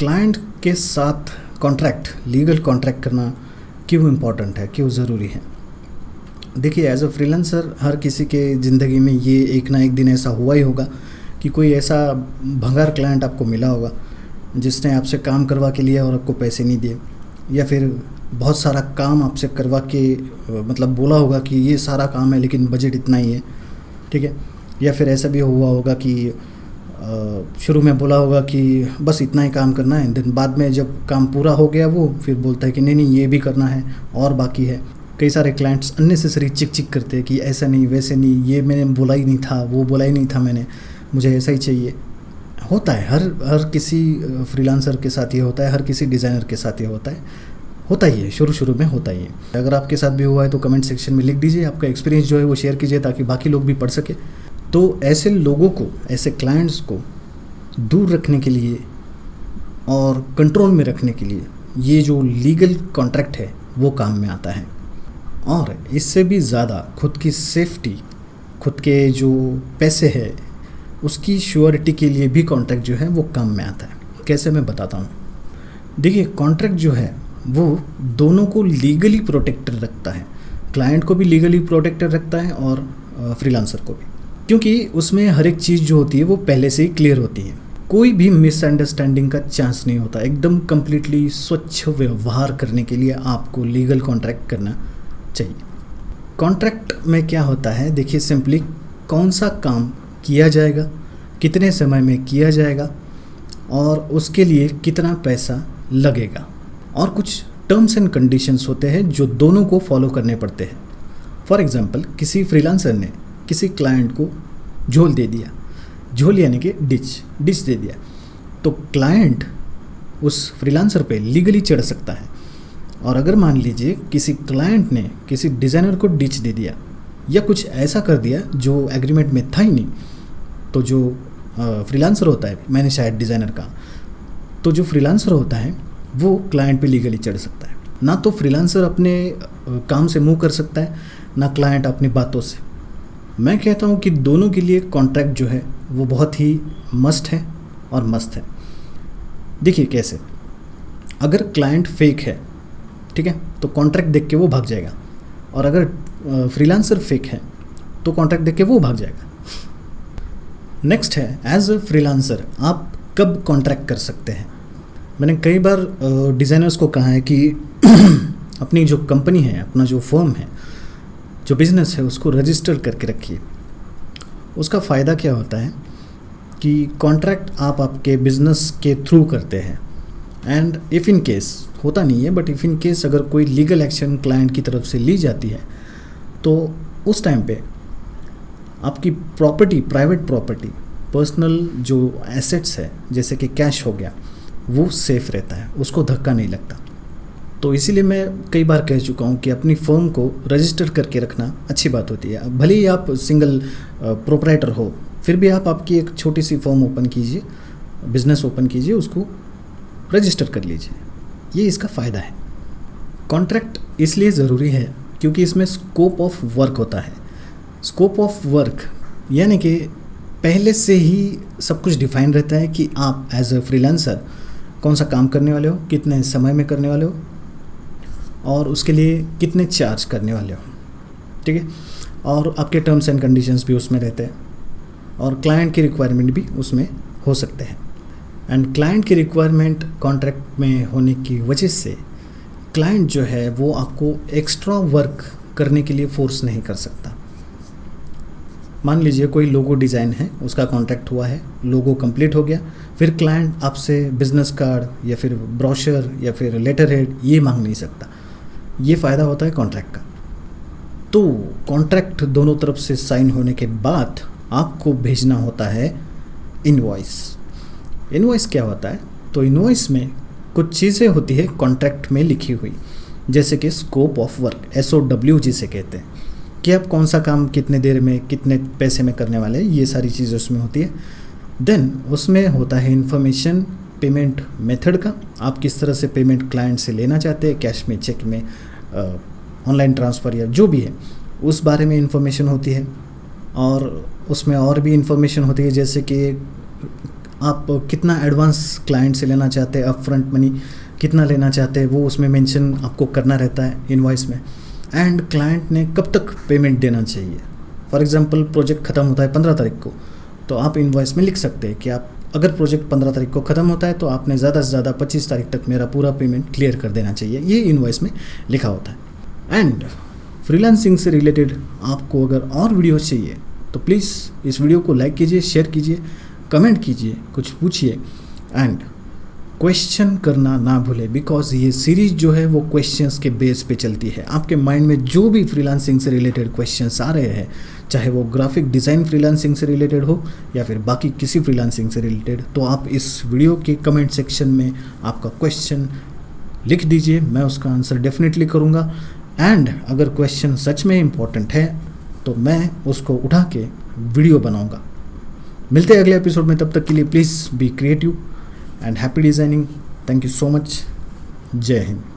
Client के साथ contract, legal contract करना क्यों इम्पोर्टेंट है, क्यों ज़रूरी है? देखिए, एज अ फ्रीलांसर हर किसी के ज़िंदगी में ये एक ना एक दिन ऐसा हुआ ही होगा कि कोई ऐसा भंगार क्लाइंट आपको मिला होगा जिसने आपसे काम करवा के लिया और आपको पैसे नहीं दिए, या फिर बहुत सारा काम आपसे करवा के मतलब बोला होगा कि ये सारा काम है लेकिन बजट इतना ही है, ठीक है। या फिर ऐसा भी हुआ होगा कि शुरू में बोला होगा कि बस इतना ही काम करना है, दिन बाद में जब काम पूरा हो गया वो फिर बोलता है कि नहीं नहीं ये भी करना है और बाकी है। कई सारे क्लाइंट्स अननेसेसरी चिक चिक करते हैं कि ऐसा नहीं वैसे नहीं, ये मैंने बोला ही नहीं था, वो बोला ही नहीं था मैंने, मुझे ऐसा ही चाहिए। होता है, हर किसी फ्रीलांसर के साथ ये होता है, हर किसी डिज़ाइनर के साथ ये होता ही है, शुरू में होता ही है। अगर आपके साथ भी हुआ है तो कमेंट सेक्शन में लिख दीजिए, आपका एक्सपीरियंस जो है वो शेयर कीजिए ताकि बाकी लोग भी पढ़ सके। तो ऐसे लोगों को, ऐसे क्लाइंट्स को दूर रखने के लिए और कंट्रोल में रखने के लिए ये जो लीगल कॉन्ट्रैक्ट है वो काम में आता है। और इससे भी ज़्यादा खुद की सेफ्टी, खुद के जो पैसे है उसकी श्योरिटी के लिए भी कॉन्ट्रैक्ट जो है वो काम में आता है। कैसे, मैं बताता हूँ। देखिए, कॉन्ट्रैक्ट जो है वो दोनों को लीगली प्रोटेक्टेड रखता है, क्लाइंट को भी लीगली प्रोटेक्टेड रखता है और फ्रीलांसर को भी, क्योंकि उसमें हर एक चीज़ जो होती है वो पहले से ही क्लियर होती है, कोई भी मिसअंडरस्टैंडिंग का चांस नहीं होता। एकदम कम्प्लीटली स्वच्छ व्यवहार करने के लिए आपको लीगल कॉन्ट्रैक्ट करना चाहिए। कॉन्ट्रैक्ट में क्या होता है, देखिए सिंपली कौन सा काम किया जाएगा, कितने समय में किया जाएगा और उसके लिए कितना पैसा लगेगा, और कुछ टर्म्स एंड कंडीशंस होते हैं जो दोनों को फॉलो करने पड़ते हैं। फॉर एग्जांपल, किसी फ्रीलांसर ने किसी क्लाइंट को झोल दे दिया, झोल यानी कि डिच दे दिया, तो क्लाइंट उस फ्रीलांसर पे लीगली चढ़ सकता है। और अगर मान लीजिए किसी क्लाइंट ने किसी डिज़ाइनर को डिच दे दिया या कुछ ऐसा कर दिया जो एग्रीमेंट में था ही नहीं, तो जो फ्रीलांसर होता है, मैंने शायद डिज़ाइनर का, तो जो फ्रीलांसर होता है वो क्लाइंट पे लीगली चढ़ सकता है। ना तो फ्रीलांसर अपने काम से मुँह कर सकता है, ना क्लाइंट अपनी बातों से। मैं कहता हूँ कि दोनों के लिए कॉन्ट्रैक्ट जो है वो बहुत ही मस्ट है और मस्त है। देखिए कैसे, अगर क्लाइंट फेक है, ठीक है, तो कॉन्ट्रैक्ट देख के वो भाग जाएगा, और अगर फ्रीलांसर फेक है तो कॉन्ट्रैक्ट देख के वो भाग जाएगा। नेक्स्ट है, एज अ फ्रीलांसर आप कब कॉन्ट्रैक्ट कर सकते हैं। मैंने कई बार डिज़ाइनर्स को कहा है कि अपनी जो कंपनी है, अपना जो फर्म है, जो बिज़नेस है, उसको रजिस्टर करके रखिए। उसका फ़ायदा क्या होता है कि कॉन्ट्रैक्ट आप आपके बिज़नेस के थ्रू करते हैं, एंड इफ़ इन केस, होता नहीं है बट इफ़ इन केस अगर कोई लीगल एक्शन क्लाइंट की तरफ से ली जाती है तो उस टाइम पे आपकी प्रॉपर्टी, प्राइवेट प्रॉपर्टी, पर्सनल जो एसेट्स है जैसे कि कैश हो गया, वो सेफ़ रहता है, उसको धक्का नहीं लगता। तो इसीलिए मैं कई बार कह चुका हूँ कि अपनी फर्म को रजिस्टर करके रखना अच्छी बात होती है। भले ही आप सिंगल प्रोप्राइटर हो, फिर भी आप आपकी एक छोटी सी फर्म ओपन कीजिए, बिज़नेस ओपन कीजिए, उसको रजिस्टर कर लीजिए। ये इसका फ़ायदा है। कॉन्ट्रैक्ट इसलिए ज़रूरी है क्योंकि इसमें स्कोप ऑफ वर्क होता है। स्कोप ऑफ वर्क यानी कि पहले से ही सब कुछ डिफाइन रहता है कि आप एज अ फ्रीलांसर कौन सा काम करने वाले हो, कितने समय में करने वाले हो और उसके लिए कितने चार्ज करने वाले हो, ठीक है। और आपके टर्म्स एंड कंडीशंस भी उसमें रहते हैं और क्लाइंट की रिक्वायरमेंट भी उसमें हो सकते हैं। एंड क्लाइंट की रिक्वायरमेंट कॉन्ट्रैक्ट में होने की वजह से क्लाइंट जो है वो आपको एक्स्ट्रा वर्क करने के लिए फोर्स नहीं कर सकता। मान लीजिए कोई लोगो डिज़ाइन है, उसका कॉन्ट्रैक्ट हुआ है, लोगो कंप्लीट हो गया, फिर क्लाइंट आपसे बिजनेस कार्ड या फिर ब्रोशर या फिर लेटर हेड ये मांग नहीं सकता। ये फ़ायदा होता है कॉन्ट्रैक्ट का। तो कॉन्ट्रैक्ट दोनों तरफ से साइन होने के बाद आपको भेजना होता है इनवॉइस। इनवॉइस क्या होता है? तो इनवॉइस में कुछ चीज़ें होती है कॉन्ट्रैक्ट में लिखी हुई, जैसे कि स्कोप ऑफ वर्क, SOW जिसे कहते हैं, कि आप कौन सा काम कितने देर में कितने पैसे में करने वाले हैं, ये सारी चीज़ें उसमें होती है। देन उसमें होता है इन्फॉर्मेशन पेमेंट मेथड का, आप किस तरह से पेमेंट क्लाइंट से लेना चाहते हैं, कैश में, चेक में, ऑनलाइन ट्रांसफ़र या जो भी है, उस बारे में इन्फॉर्मेशन होती है। और उसमें और भी इन्फॉर्मेशन होती है, जैसे कि आप कितना एडवांस क्लाइंट से लेना चाहते हैं, अप फ्रंट मनी कितना लेना चाहते हैं, वो उसमें मेंशन आपको करना रहता है इनवॉइस में। एंड क्लाइंट ने कब तक पेमेंट देना चाहिए। फॉर एग्जांपल प्रोजेक्ट ख़त्म होता है 15 तारीख को, तो आप इनवॉइस में लिख सकते हैं कि आप अगर प्रोजेक्ट 15 तारीख को ख़त्म होता है तो आपने ज़्यादा से ज़्यादा 25 तारीख तक मेरा पूरा पेमेंट क्लियर कर देना चाहिए, ये इनवॉइस में लिखा होता है। एंड फ्रीलांसिंग से रिलेटेड आपको अगर और वीडियोस चाहिए तो प्लीज़ इस वीडियो को लाइक कीजिए, शेयर कीजिए, कमेंट कीजिए, कुछ पूछिए एंड क्वेश्चन करना ना भूले, बिकॉज ये सीरीज़ जो है वो क्वेश्चंस के बेस पे चलती है। आपके माइंड में जो भी फ्रीलांसिंग से रिलेटेड क्वेश्चंस आ रहे हैं, चाहे वो ग्राफिक डिज़ाइन फ्रीलांसिंग से रिलेटेड हो या फिर बाकी किसी फ्रीलांसिंग से रिलेटेड, तो आप इस वीडियो के कमेंट सेक्शन में आपका क्वेश्चन लिख दीजिए, मैं उसका आंसर डेफिनेटली करूँगा। एंड अगर क्वेश्चन सच में इम्पॉर्टेंट है तो मैं उसको उठा के वीडियो बनाऊँगा। मिलते हैं अगले एपिसोड में, तब तक के लिए please be creative and happy designing. Thank you so much. जय हिंद।